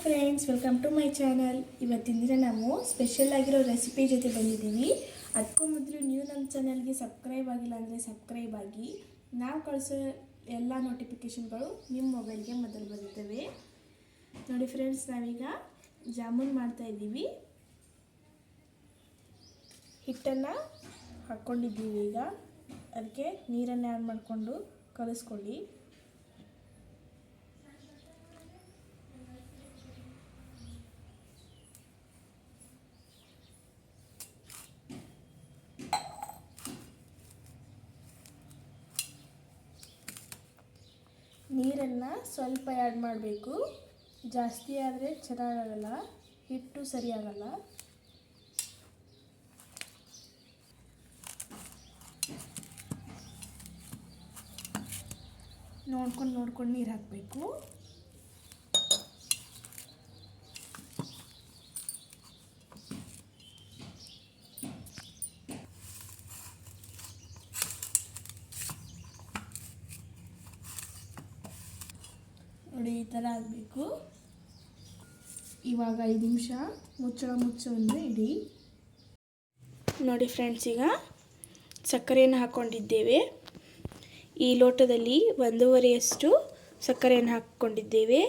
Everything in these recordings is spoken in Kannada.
Friends, welcome to my channel. ಇವತ್ತಿನ ದಿನ ನಾವು ಸ್ಪೆಷಲ್ ಆಗಿರೋ ರೆಸಿಪಿ ಜೊತೆ ಬಂದಿದ್ದೀವಿ. ಅದಕ್ಕೂ ಮೊದಲು ನೀವು ನಮ್ಮ ಚಾನಲ್ಗೆ ಸಬ್ಸ್ಕ್ರೈಬ್ ಆಗಿಲ್ಲ ಅಂದರೆ ಸಬ್ಸ್ಕ್ರೈಬ್ ಆಗಿ. ನಾವು ಕಳಿಸೋ ಎಲ್ಲ ನೋಟಿಫಿಕೇಷನ್ಗಳು ನಿಮ್ಮ ಮೊಬೈಲ್ಗೆ ಮೊದಲು ಬರುತ್ತವೆ. ನೋಡಿ ಫ್ರೆಂಡ್ಸ್, ನಾವೀಗ ಜಾಮೂನ್ ಮಾಡ್ತಾಯಿದ್ದೀವಿ. ಹಿಟ್ಟನ್ನು ಹಾಕ್ಕೊಂಡಿದ್ದೀವಿ. ಈಗ ಅದಕ್ಕೆ ನೀರನ್ನು ಆ್ಯಡ್ ಮಾಡಿಕೊಂಡು ಕಲಿಸ್ಕೊಳ್ಳಿ. ನೀರನ್ನು ಸ್ವಲ್ಪ ಆ್ಯಡ್ ಮಾಡಬೇಕು. ಜಾಸ್ತಿ ಆದರೆ ಚೆನ್ನಾಗಾಗಲ್ಲ, ಹಿಟ್ಟು ಸರಿಯಾಗಲ್ಲ. ನೋಡ್ಕೊಂಡು ನೀರು ಹಾಕಬೇಕು. ನೋಡಿ, ಈ ಥರ ಆಗಬೇಕು. ಇವಾಗ 5 ನಿಮಿಷ ಮುಚ್ಚಳವನ್ನು ಇಡಿ. ನೋಡಿ ಫ್ರೆಂಡ್ಸ್, ಈಗ ಸಕ್ಕರೆಯನ್ನು ಹಾಕ್ಕೊಂಡಿದ್ದೇವೆ. ಈ ಲೋಟದಲ್ಲಿ 1.5 ಸಕ್ಕರೆಯನ್ನು ಹಾಕ್ಕೊಂಡಿದ್ದೇವೆ.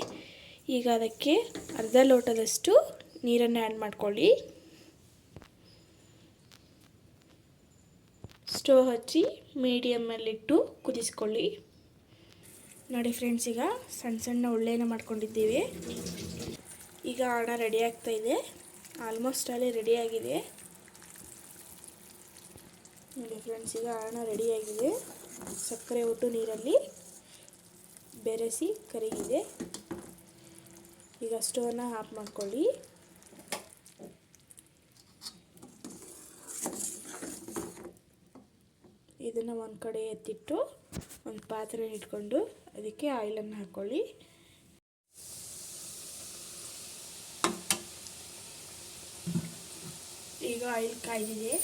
ಈಗ ಅದಕ್ಕೆ ಅರ್ಧ ಲೋಟದಷ್ಟು ನೀರನ್ನು ಆ್ಯಡ್ ಮಾಡ್ಕೊಳ್ಳಿ. ಸ್ಟವ್ ಹಚ್ಚಿ ಮೀಡಿಯಮ್ಮಲ್ಲಿಟ್ಟು ಕುದಿಸ್ಕೊಳ್ಳಿ. ನೋಡಿ ಫ್ರೆಂಡ್ಸ್, ಈಗ ಸಣ್ಣ ಉಳ್ಳೆನ ಮಾಡ್ಕೊಂಡಿದ್ದೇವೆ. ಈಗ ಹಣ ರೆಡಿ ಆಗ್ತಾಯಿದೆ. ಆಲ್ಮೋಸ್ಟ್ ಅಲ್ಲಿ ರೆಡಿಯಾಗಿದೆ. ನೋಡಿ ಫ್ರೆಂಡ್ಸ್, ಈಗ ಹಣ ರೆಡಿಯಾಗಿದೆ. ಸಕ್ಕರೆ ಒಟ್ಟು ನೀರಲ್ಲಿ ಬೆರೆಸಿ ಕರಗಿದೆ. ಈಗ ಸ್ಟೋವನ್ನು ಆಫ್ ಮಾಡ್ಕೊಳ್ಳಿ. ಇದನ್ನು ಒಂದು ಕಡೆ ಎತ್ತಿಟ್ಟು ಒಂದು ಪಾತ್ರೆ ಇಟ್ಕೊಂಡು ಅದಕ್ಕೆ ಆಯಿಲನ್ನು ಹಾಕ್ಕೊಳ್ಳಿ. ಈಗ ಆಯಿಲ್ ಕಾಯ್ದಿದೆ.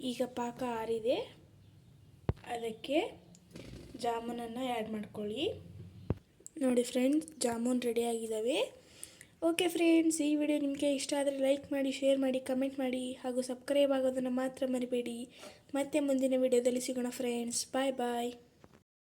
ಈಗ ಪಾಕ ಆರಿದೆ. ಅದಕ್ಕೆ ಜಾಮೂನನ್ನು ಆ್ಯಡ್ ಮಾಡ್ಕೊಳ್ಳಿ. ನೋಡಿ ಫ್ರೆಂಡ್ಸ್, ಜಾಮೂನ್ ರೆಡಿಯಾಗಿದ್ದಾವೆ. ಓಕೆ ಫ್ರೆಂಡ್ಸ್, ಈ ವಿಡಿಯೋ ನಿಮಗೆ ಇಷ್ಟ ಆದರೆ ಲೈಕ್ ಮಾಡಿ, ಶೇರ್ ಮಾಡಿ, ಕಮೆಂಟ್ ಮಾಡಿ ಹಾಗೂ ಸಬ್ಸ್ಕ್ರೈಬ್ ಆಗೋದನ್ನು ಮಾತ್ರ ಮರಿಬೇಡಿ. ಮತ್ತೆ ಮುಂದಿನ ವಿಡಿಯೋದಲ್ಲಿ ಸಿಗೋಣ ಫ್ರೆಂಡ್ಸ್. ಬಾಯ್ ಬಾಯ್.